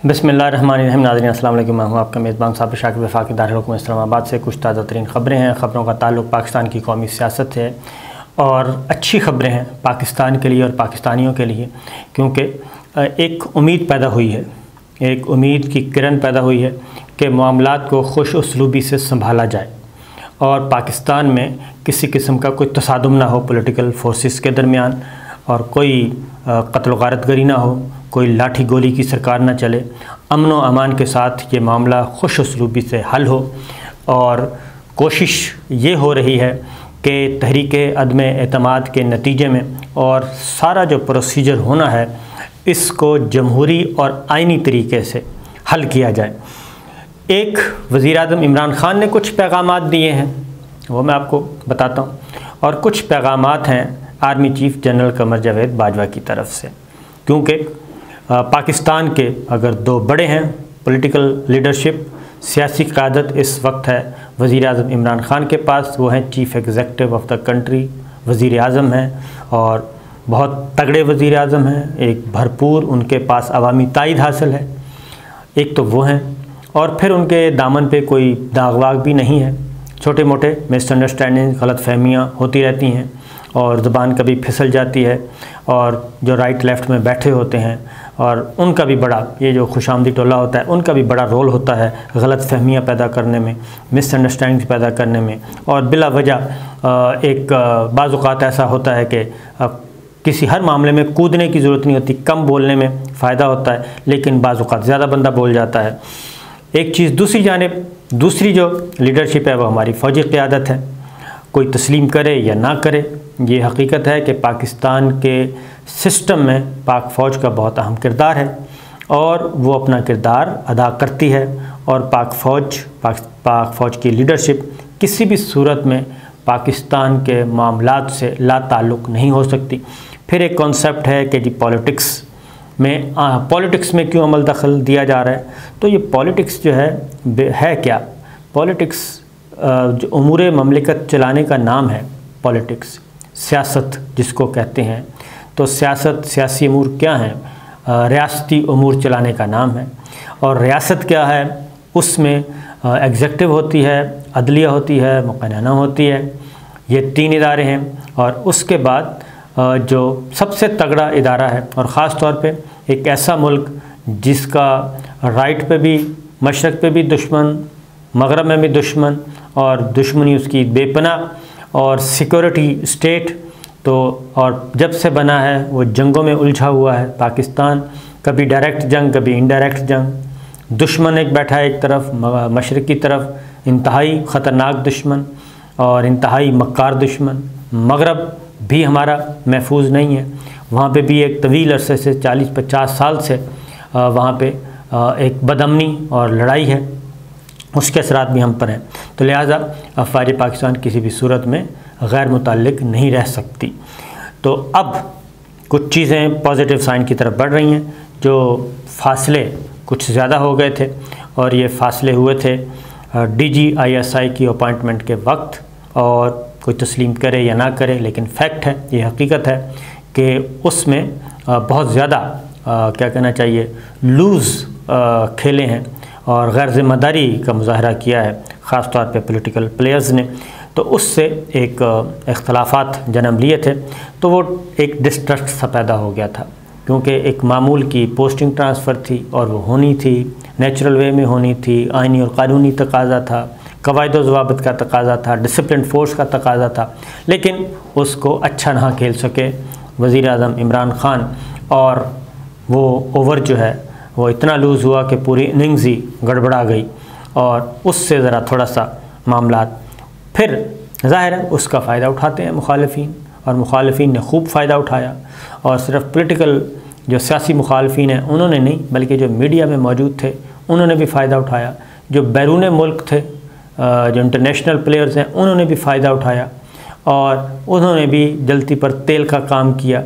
बिस्मिल्लाहिर्रहमानिर्रहीम। नाज़रीन अस्सलाम वालेकुम। मैं हूँ आपका मेज़बान साबिर शाकिर वफाकी दारुल इस्लामाबाद से। कुछ ताज़ा तरीन ख़बरें हैं। ख़बरों का ताल्लुक़ पाकिस्तान की कौमी सियासत है और अच्छी ख़बरें हैं पाकिस्तान के लिए और पाकिस्तानियों के लिए, क्योंकि एक उम्मीद पैदा हुई है, एक उम्मीद की किरण पैदा हुई है कि मामलात को खुश उसलूबी से संभाला जाए और पाकिस्तान में किसी किस्म का कोई तसादुम ना हो पॉलिटिकल फोर्सेस के दरमियान, और कोई कत्ल गारतगरी ना हो, कोई लाठी गोली की सरकार ना चले, अमन व अमान के साथ ये मामला खुश उसलूबी से हल हो। और कोशिश ये हो रही है कि तहरीक अदम एतमाद के नतीजे में और सारा जो प्रोसीजर होना है इसको जमहूरी और आइनी तरीके से हल किया जाए। एक वज़ीर-ए-आज़म इमरान ख़ान ने कुछ पैगामात दिए हैं, वो मैं आपको बताता हूँ, और कुछ पैगामात हैं army chief general Qamar Javed Bajwa की तरफ से, क्योंकि पाकिस्तान के अगर दो बड़े हैं पॉलिटिकल लीडरशिप, सियासी क़यादत इस वक्त है वज़ीर-ए-आज़म इमरान ख़ान के पास, वो हैं chief executive of the country, वज़ीर-ए-आज़म हैं और बहुत तगड़े वज़ीर-ए-आज़म हैं, एक भरपूर उनके पास अवामी ताईद हासिल है, एक तो वो हैं, और फिर उनके दामन पे कोई दाग वाग भी नहीं है। छोटे मोटे मिसअंडरस्टैंडिंग, गलत फहमियाँ होती रहती हैं और ज़बान कभी फिसल जाती है, और जो राइट लेफ़्ट में बैठे होते हैं और उनका भी बड़ा, ये जो खुशामदी टोला होता है, उनका भी बड़ा रोल होता है गलत फहमियाँ पैदा करने में, मिसअंडरस्टैंडिंग पैदा करने में। और बिला वजह एक बाज़ औक़ात ऐसा होता है कि किसी हर मामले में कूदने की ज़रूरत नहीं होती, कम बोलने में फ़ायदा होता है, लेकिन बाज़ औक़ात ज़्यादा बंदा बोल जाता है। एक चीज़, दूसरी जानिब दूसरी जो लीडरशिप है वो हमारी फ़ौजी क़यादत है। कोई तस्लीम करे या ना करे, ये हकीकत है कि पाकिस्तान के सिस्टम में पाक फ़ौज का बहुत अहम किरदार है और वो अपना किरदार अदा करती है, और पाक फ़ौज की लीडरशिप किसी भी सूरत में पाकिस्तान के मामलात से ला ताल्लुक़ नहीं हो सकती। फिर एक कॉन्सेप्ट है कि जी पॉलिटिक्स में क्यों अमल दखल दिया जा रहा है, तो ये पॉलिटिक्स जो है क्या? पॉलिटिक्स जो उमूर ममलिकत चलाने का नाम है, पॉलिटिक्स सियासत जिसको कहते हैं, तो सियासत, सियासी अमूर क्या हैं? रियासती अमूर चलाने का नाम है। और रियासत क्या है? उसमें एग्जेक्टिव होती है, अदलिया होती है, मुक़न्ना होती है, ये तीन इदारे हैं। और उसके बाद जो सबसे तगड़ा इदारा है, और ख़ास तौर पे एक ऐसा मुल्क जिसका राइट पे भी, मशरक़ पे भी दुश्मन, मगरब में भी दुश्मन, और दुश्मनी उसकी बेपनाह, और सिक्योरिटी स्टेट तो, और जब से बना है वो जंगों में उलझा हुआ है पाकिस्तान, कभी डायरेक्ट जंग, कभी इनडायरेक्ट जंग। दुश्मन एक बैठा है एक तरफ, मशरक़ की तरफ इंतहाई ख़तरनाक दुश्मन और इंतहाई मक्कार दुश्मन। मगरब भी हमारा महफूज नहीं है, वहाँ पे भी एक तवील अरसे से 40-50 साल से वहाँ पे एक बदअमनी और लड़ाई है, उसके असरात भी हम पर हैं। तो लिहाजा अफ़वाज पाकिस्तान किसी भी सूरत में गैर मुतल्लिक़ नहीं रह सकती। तो अब कुछ चीज़ें पॉजिटिव साइन की तरफ बढ़ रही हैं। जो फासले कुछ ज़्यादा हो गए थे, और ये फासले हुए थे DGISI की अपॉइंटमेंट के वक्त, और कोई तस्लीम करे या ना करे, लेकिन फैक्ट है, ये हकीकत है कि उसमें बहुत ज़्यादा क्या कहना चाहिए, लूज़ खेले हैं और गैर ज़िम्मेदारी का मुज़ाहरा किया है, ख़ास तौर पे पॉलिटिकल प्लेयर्स ने। तो उससे एक इख्तलाफात जन्म लिए थे, तो वो एक डिस्ट्रस्ट सा पैदा हो गया था, क्योंकि एक मामूल की पोस्टिंग ट्रांसफ़र थी और वो होनी थी, नेचुरल वे में होनी थी, आइनी और क़ानूनी तकाज़ा था, क़वाइद व ज़वाबित का तकाज़ा था, डिसिप्लिन फोर्स का तकाज़ा था, लेकिन उसको अच्छा ना खेल सके वज़ीर-ए-आज़म इमरान ख़ान, और वो ओवर जो है वो इतना लूज़ हुआ कि पूरी इनिंग्स ही गड़बड़ा गई, और उससे ज़रा थोड़ा सा मामलात, फिर ज़ाहिर है उसका फ़ायदा उठाते हैं मुखालिफिन, और मुखालिफिन ने खूब फ़ायदा उठाया। और सिर्फ पॉलिटिकल जो सियासी मुखालिफिन हैं उन्होंने नहीं, बल्कि जो मीडिया में मौजूद थे उन्होंने भी फ़ायदा उठाया, जो बैरून मुल्क थे, जो इंटरनेशनल प्लेयर्स हैं, उन्होंने भी फ़ायदा उठाया, और उन्होंने भी जलती पर तेल का काम किया,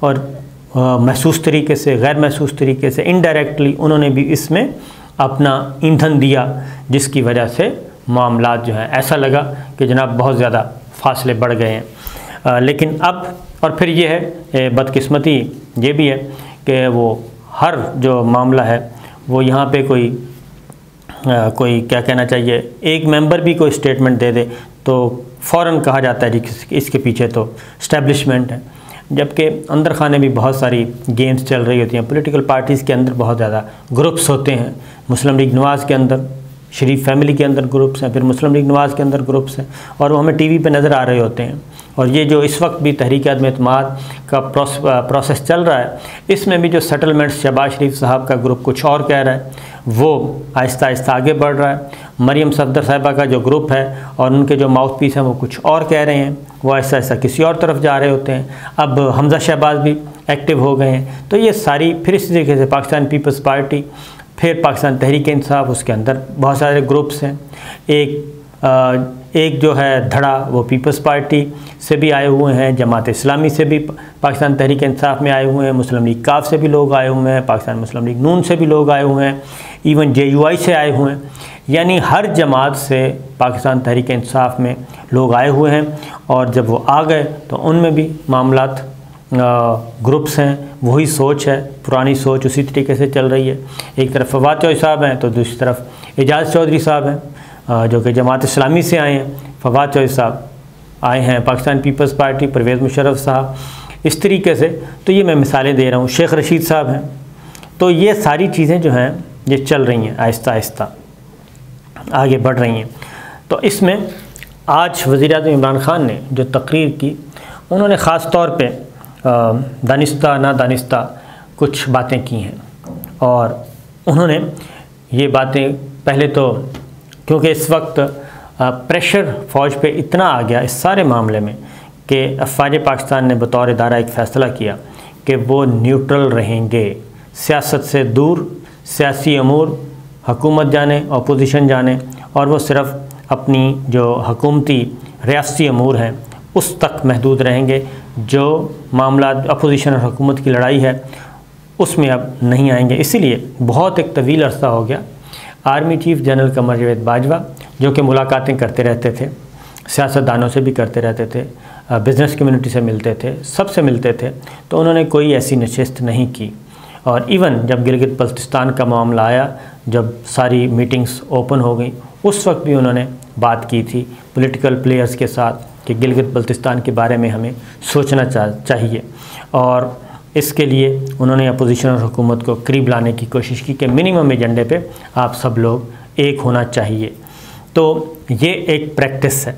और महसूस तरीके से, गैर महसूस तरीके से, इनडायरेक्टली उन्होंने भी इसमें अपना ईंधन दिया, जिसकी वजह से मामलात जो हैं ऐसा लगा कि जनाब बहुत ज़्यादा फासले बढ़ गए हैं। लेकिन अब, और फिर ये है बदकिस्मती ये भी है कि वो हर जो मामला है वो यहाँ पे कोई क्या कहना चाहिए, एक मेंबर भी कोई स्टेटमेंट दे दे तो फ़ौरन कहा जाता है जी इसके पीछे तो इस्टेब्लिशमेंट है। जबकि अंदर खाने भी बहुत सारी गेम्स चल रही होती हैं। पॉलिटिकल पार्टीज़ के अंदर बहुत ज़्यादा ग्रुप्स होते हैं। मुस्लिम लीग नवाज़ के अंदर, शरीफ फैमिली के अंदर ग्रुप्स हैं, फिर मुस्लिम लीग नवाज़ के अंदर ग्रुप्स हैं, और वो हमें टीवी पे नज़र आ रहे होते हैं। और ये जो इस वक्त भी तहरीक अदम-ए-एतमाद का प्रोसेस चल रहा है, इसमें भी जो सेटलमेंट्स शहबाज शरीफ साहब का ग्रुप कुछ और कह रहा है, वो आहिस्ता आहिस्ता आगे बढ़ रहा है। मरियम सफदर साहिबा का जो ग्रुप है और उनके जो माउथ पीस हैं वो कुछ और कह रहे हैं, वो ऐसा ऐसा किसी और तरफ जा रहे होते हैं। अब हमज़ा शहबाज भी एक्टिव हो गए हैं। तो ये सारी फिर इसी तरीके से पाकिस्तान पीपल्स पार्टी, फिर पाकिस्तान तहरीक इंसाफ, उसके अंदर बहुत सारे ग्रुप्स हैं। एक जो है धड़ा वो पीपल्स पार्टी से भी आए हुए हैं, जमात इस्लामी से भी पाकिस्तान तहरीक इंसाफ में आए हुए हैं, मुस्लिम लीग काफ से भी लोग आए हुए हैं, पाकिस्तान मुस्लिम लीग नून से भी लोग आए हुए हैं, इवन JUI से आए हुए हैं। यानी हर जमात से पाकिस्तान तहरीक इंसाफ में लोग आए हुए हैं। और जब वो आ गए तो उनमें भी मामलात ग्रुप्स हैं, वही सोच है, पुरानी सोच उसी तरीके से चल रही है। एक तरफ फवाद चौधरी साहब हैं तो दूसरी तरफ एजाज़ चौधरी साहब हैं जो कि जमात इस्लामी से आए हैं। फवाद चौधरी साहब आए हैं पाकिस्तान पीपल्स पार्टी, परवेज़ मुशर्रफ साहब, इस तरीके से। तो ये मैं मिसालें दे रहा हूँ। शेख रशीद साहब हैं। तो ये सारी चीज़ें जो हैं ये चल रही हैं, आहिस्ता आहिस्ता आगे बढ़ रही हैं। तो इसमें आज वज़ीर-ए-आज़म इमरान ख़ान ने जो तकरीर की, उन्होंने ख़ास तौर पे दानिस्ता ना दानिस्ता कुछ बातें की हैं। और उन्होंने ये बातें पहले तो, क्योंकि इस वक्त प्रेशर फ़ौज पे इतना आ गया इस सारे मामले में कि अफ़वाज पाकिस्तान ने बतौर इदारा एक फ़ैसला किया कि वो न्यूट्रल रहेंगे, सियासत से दूर, सियासी अमूर हुकूमत जाने, अपोजिशन जाने, और वो सिर्फ़ अपनी जो हुकूमती रियासती अमूर हैं उस तक महदूद रहेंगे। जो मामला अपोजिशन और हुकूमत की लड़ाई है उसमें अब नहीं आएंगे। इसीलिए बहुत एक तवील अरसा हो गया army chief general Qamar Javed Bajwa, जो कि मुलाकातें करते रहते थे, सियासतदानों से भी करते रहते थे, बिज़नेस कम्युनिटी से मिलते थे, सबसे मिलते थे, तो उन्होंने कोई ऐसी नशिस्त नहीं की। और इवन जब गिलगित बल्तिस्तान का मामला आया, जब सारी मीटिंग्स ओपन हो गई, उस वक्त भी उन्होंने बात की थी पॉलिटिकल प्लेयर्स के साथ कि गिलगित बल्तिस्तान के बारे में हमें सोचना चाहिए। और इसके लिए उन्होंने अपोजिशन और हुकूमत को करीब लाने की कोशिश की कि मिनिमम एजेंडे पे आप सब लोग एक होना चाहिए। तो ये एक प्रैक्टिस है।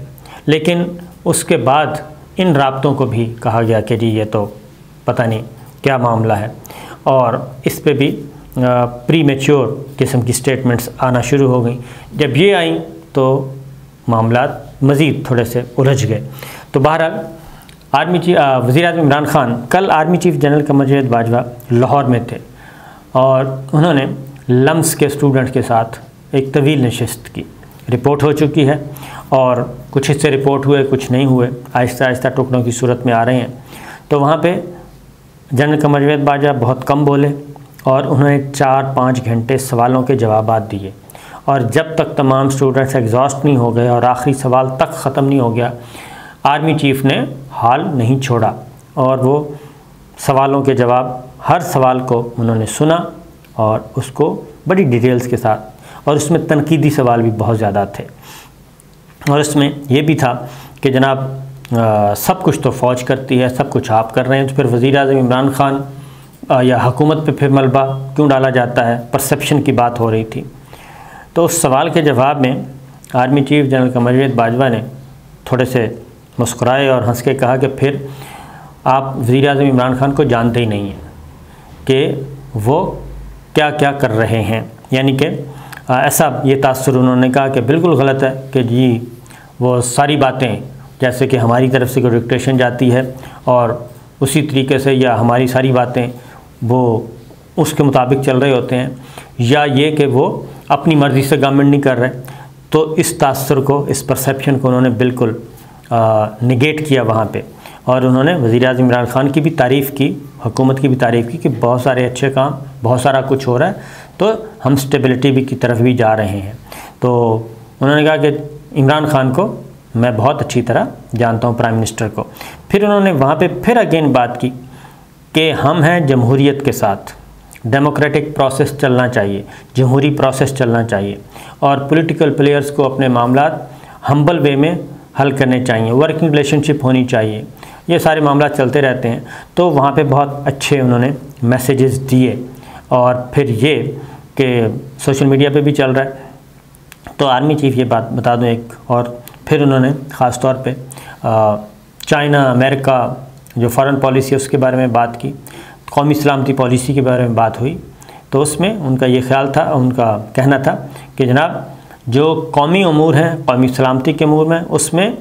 लेकिन उसके बाद इन राब्तों को भी कहा गया कि जी ये तो पता नहीं क्या मामला है, और इस पे भी प्री मैच्योर किस्म की स्टेटमेंट्स आना शुरू हो गई। जब ये आई तो मामलात मज़ीद थोड़े से उलझ गए। तो बहरहाल वज़ीर-ए-आज़म इमरान ख़ान कल army chief general Qamar Javed Bajwa Lahore में थे और उन्होंने लम्स के स्टूडेंट्स के साथ एक तवील नशिस्त की। रिपोर्ट हो चुकी है और कुछ हिस्से रिपोर्ट हुए, कुछ नहीं हुए, आहिस्ता आहिस्ता टुकड़ों की सूरत में आ रहे हैं। तो वहाँ पे जनरल कमर जावेद बाजवा बहुत कम बोले और उन्होंने 4-5 घंटे सवालों के जवाबात दिए। और जब तक तमाम स्टूडेंट्स एग्जॉस्ट नहीं हो गए और आखिरी सवाल तक ख़त्म नहीं हो गया, आर्मी चीफ़ ने हाल नहीं छोड़ा और वो सवालों के जवाब, हर सवाल को उन्होंने सुना और उसको बड़ी डिटेल्स के साथ, और उसमें तनकीदी सवाल भी बहुत ज़्यादा थे। और इसमें ये भी था कि जनाब सब कुछ तो फ़ौज करती है, सब कुछ आप कर रहे हैं, तो फिर वज़ीर-ए-आज़म इमरान ख़ान या हुकूमत पे फिर मलबा क्यों डाला जाता है? परसेप्शन की बात हो रही थी। तो उस सवाल के जवाब में army chief general Qamar Javed Bajwa ने थोड़े से मुस्कुराए और हंस के कहा कि फिर आप वज़ीर-ए-आज़म इमरान ख़ान को जानते ही नहीं हैं कि वो क्या क्या कर रहे हैं। यानी कि ऐसा ये तासुर उन्होंने कहा कि बिल्कुल गलत है कि जी वो सारी बातें जैसे कि हमारी तरफ से कोई डिक्टेशन जाती है और उसी तरीके से, या हमारी सारी बातें वो उसके मुताबिक चल रहे होते हैं, या ये कि वो अपनी मर्ज़ी से गवर्नमेंट नहीं कर रहे। तो इस तासुर को, इस परसेप्शन को उन्होंने बिल्कुल निगेट किया वहाँ पे। और उन्होंने वज़ीर-ए-आज़म इमरान ख़ान की भी तारीफ़ की, हुकूमत की भी तारीफ़ की कि बहुत सारे अच्छे काम, बहुत सारा कुछ हो रहा है, तो हम स्टेबिलिटी भी की तरफ भी जा रहे हैं। तो उन्होंने कहा कि इमरान ख़ान को मैं बहुत अच्छी तरह जानता हूँ, प्राइम मिनिस्टर को। फिर उन्होंने वहाँ पे फिर अगेन बात की कि हम हैं जमहूरियत के साथ, डेमोक्रेटिक प्रोसेस चलना चाहिए, जमहूरी प्रोसेस चलना चाहिए, और पॉलिटिकल प्लेयर्स को अपने मामलात हम्बल वे में हल करने चाहिए, वर्किंग रिलेशनशिप होनी चाहिए, ये सारे मामला चलते रहते हैं। तो वहाँ पे बहुत अच्छे उन्होंने मैसेजेस दिए। और फिर ये कि सोशल मीडिया पे भी चल रहा है, तो आर्मी चीफ ये बात बता दूं एक, और फिर उन्होंने ख़ास तौर पे चाइना अमेरिका जो फॉरेन पॉलिसी है उसके बारे में बात की, कौमी सलामती पॉलिसी के बारे में बात हुई। तो उसमें उनका ये ख्याल था, उनका कहना था कि जनाब जो कौमी अमूर हैं, कौमी सलामती के अमूर में, उसमें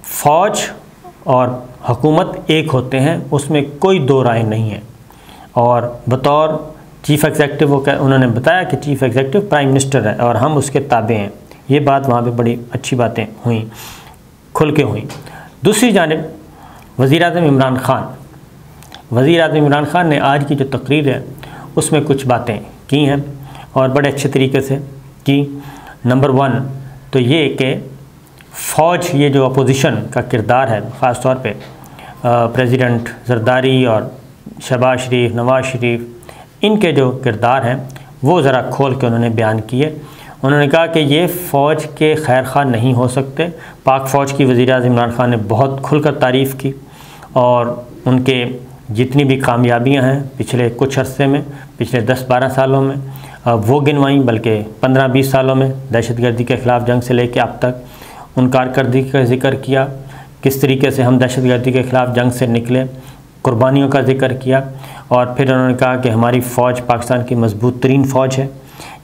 फ़ौज और हुकूमत एक होते हैं, उसमें कोई दो राय नहीं है। और बतौर चीफ़ एग्जेक्टिव उन्होंने बताया कि चीफ़ एग्जेक्टिव प्राइम मिनिस्टर है और हम उसके ताबे हैं। ये बात वहाँ पे बड़ी अच्छी बातें हुई, खुल के हुई। दूसरी जानिब वज़ीर-ए-आज़म इमरान ख़ान ने आज की जो तकरीर है उसमें कुछ बातें की हैं और बड़े अच्छे तरीके से की। नंबर 1 तो ये कि फ़ौज, ये जो अपोजिशन का किरदार है, ख़ास तौर पे प्रेसिडेंट ज़रदारी और शहबाज शरीफ, नवाज़ शरीफ, इनके जो किरदार हैं वो ज़रा खोल के उन्होंने बयान किए। उन्होंने कहा कि ये फ़ौज के खैर खा नहीं हो सकते। पाक फ़ौज की वज़ीर-ए-आज़म इमरान ख़ान ने बहुत खुलकर तारीफ़ की और उनके जितनी भी कामयाबियां हैं पिछले कुछ अरसे में, पिछले 10-12 सालों में वो गिनवाई, बल्कि 15-20 सालों में दहशतगर्दी के ख़िलाफ़ जंग से लेकर अब तक उन कारकर्दगी का ज़िक्र किया, किस तरीके से हम दहशतगर्दी के ख़िलाफ़ जंग से निकले, कुर्बानियों का ज़िक्र किया। और फिर उन्होंने कहा कि हमारी फ़ौज पाकिस्तान की मजबूत तरीन फ़ौज है।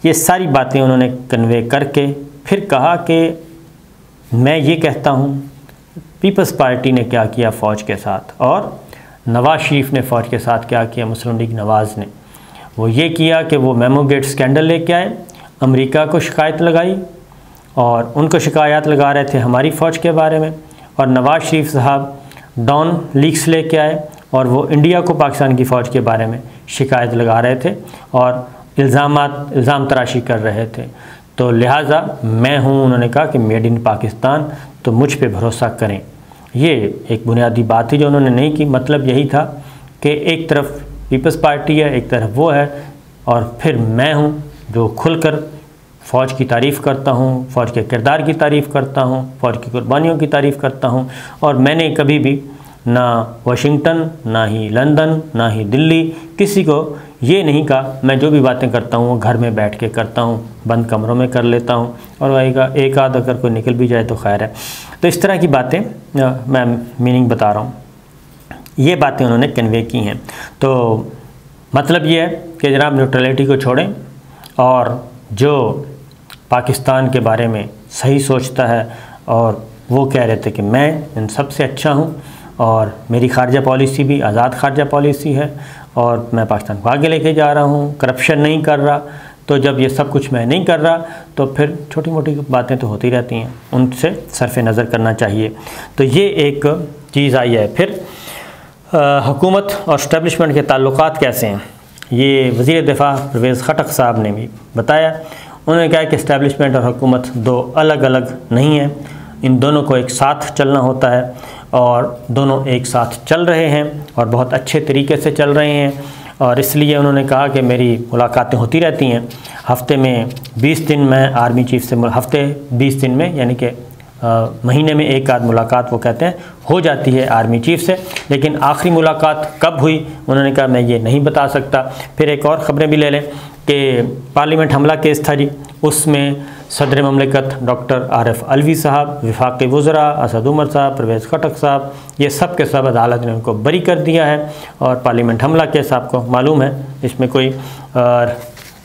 ये सारी बातें उन्होंने कन्वे करके फिर कहा कि मैं ये कहता हूँ पीपल्स पार्टी ने क्या किया फ़ौज के साथ, और नवाज़ शरीफ ने फ़ौज के साथ क्या किया, मुस्लिम लीग नवाज़ ने। वो ये किया कि वो मेमोगेट स्कैंडल लेके आए, अमेरिका को शिकायत लगाई और उनको शिकायत लगा रहे थे हमारी फ़ौज के बारे में, और नवाज़ शरीफ साहब डॉन लीक्स लेके आए और वो इंडिया को पाकिस्तान की फ़ौज के बारे में शिकायत लगा रहे थे और इल्ज़ाम तराशी कर रहे थे। तो लिहाजा मैं हूँ, उन्होंने कहा कि मेड इन पाकिस्तान, तो मुझ पे भरोसा करें। ये एक बुनियादी बात थी जो उन्होंने नहीं की। मतलब यही था कि एक तरफ पीपल्स पार्टी है, एक तरफ वो है, और फिर मैं हूँ जो खुलकर फ़ौज की तारीफ़ करता हूँ, फ़ौज के किरदार की तारीफ़ करता हूँ, फ़ौज की कुर्बानियों की तारीफ़ करता हूँ। और मैंने कभी भी ना वाशिंगटन, ना ही लंदन, ना ही दिल्ली किसी को ये नहीं कहा मैं जो भी बातें करता हूँ वो घर में बैठ के करता हूँ, बंद कमरों में कर लेता हूँ, और एक आध अगर कोई निकल भी जाए तो खैर है। तो इस तरह की बातें मैं मीनिंग बता रहा हूँ, ये बातें उन्होंने कन्वे की हैं। तो मतलब ये है कि जनाब न्यूट्रलिटी को छोड़ें, और जो पाकिस्तान के बारे में सही सोचता है, और वो कह रहे थे कि मैं इन सबसे अच्छा हूँ और मेरी खारजा पॉलिसी भी आज़ाद खारजा पॉलिसी है और मैं पाकिस्तान को आगे लेके जा रहा हूँ, करप्शन नहीं कर रहा। तो जब ये सब कुछ मैं नहीं कर रहा तो फिर छोटी मोटी बातें तो होती रहती हैं, उनसे सरफ़ नज़र करना चाहिए। तो ये एक चीज़ आई है। फिर हुकूमत और इस्टेब्लिशमेंट के ताल्लुकात कैसे हैं, ये वज़ीर दिफा परवेज़ खटक साहब ने भी बताया। उन्होंने कहा कि इस्टेब्लिशमेंट और हुकूमत दो अलग अलग नहीं हैं, इन दोनों को एक साथ चलना होता है, और दोनों एक साथ चल रहे हैं और बहुत अच्छे तरीके से चल रहे हैं। और इसलिए उन्होंने कहा कि मेरी मुलाकातें होती रहती हैं, हफ़्ते में 20 दिन मैं आर्मी चीफ़ से, हफ़्ते 20 दिन में यानी कि महीने में एक आध मुलाकात वो कहते हैं हो जाती है आर्मी चीफ़ से। लेकिन आखिरी मुलाकात कब हुई उन्होंने कहा मैं ये नहीं बता सकता। फिर एक और ख़बरें भी ले लें कि पार्लियामेंट हमला केस था जी, उसमें सदर ममलिकत डॉक्टर आरिफ अलवी साहब, वफाकी वज़रा असद उमर साहब, परवेज़ खटक साहब, ये सब के सब अदालत ने उनको बरी कर दिया है। और पार्लियामेंट हमला केस आपको मालूम है, इसमें कोई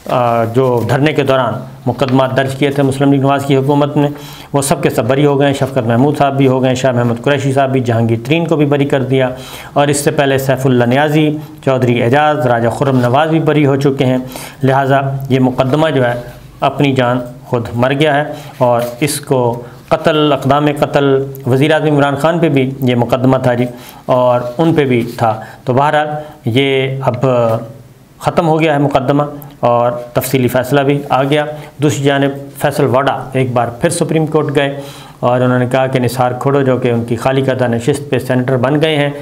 जो धरने के दौरान मुकदमा दर्ज किए थे मुस्लिम लीग नवाज़ की हुकूमत ने, वो सब के सब बरी हो गए। शफ़कत महमूद साहब भी हो गए, शाह महमूद कुरैशी साहब भी, जहांगीर तरीन को भी बरी कर दिया, और इससे पहले सैफुल्लाह नियाज़ी, चौधरी एजाज़, राजा खुर्रम नवाज़ भी बरी हो चुके हैं। लिहाजा ये मुकदमा जो है अपनी जान खुद मर गया है, और इसको कत्ल, अक़दाम कत्ल वज़ीर-ए-आज़म इमरान ख़ान पे भी ये मुकदमा था जी, और उन पे भी था। तो बहरहाल ये अब ख़त्म हो गया है मुकदमा और तफसीली फ़ैसला भी आ गया। दूसरी जानिब फैसल वाडा एक बार फिर सुप्रीम कोर्ट गए और उन्होंने कहा कि निसार खोड़ो जो कि उनकी खाली करदा नशिस्त पे सेनेटर बन गए हैं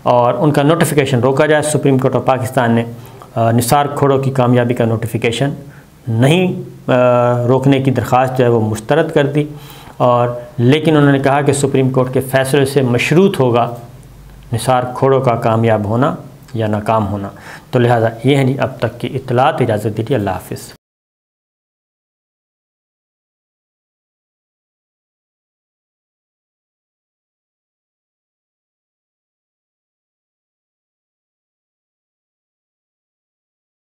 और उनका नोटिफिकेशन रोका जाए। सुप्रीम कोर्ट ऑफ पाकिस्तान ने निसार खोड़ो की कामयाबी का नोटिफिकेशन नहीं रोकने की दरख्वास्त जो है वो मुस्तरद कर दी, और लेकिन उन्होंने कहा कि सुप्रीम कोर्ट के फैसले से मशरूत होगा निसार खोड़ो का कामयाब होना या नाकाम होना। तो लिहाजा ये है जी अब तक की इत्तलात। इजाज़त दीजिए, अल्लाह हाफ़िज़।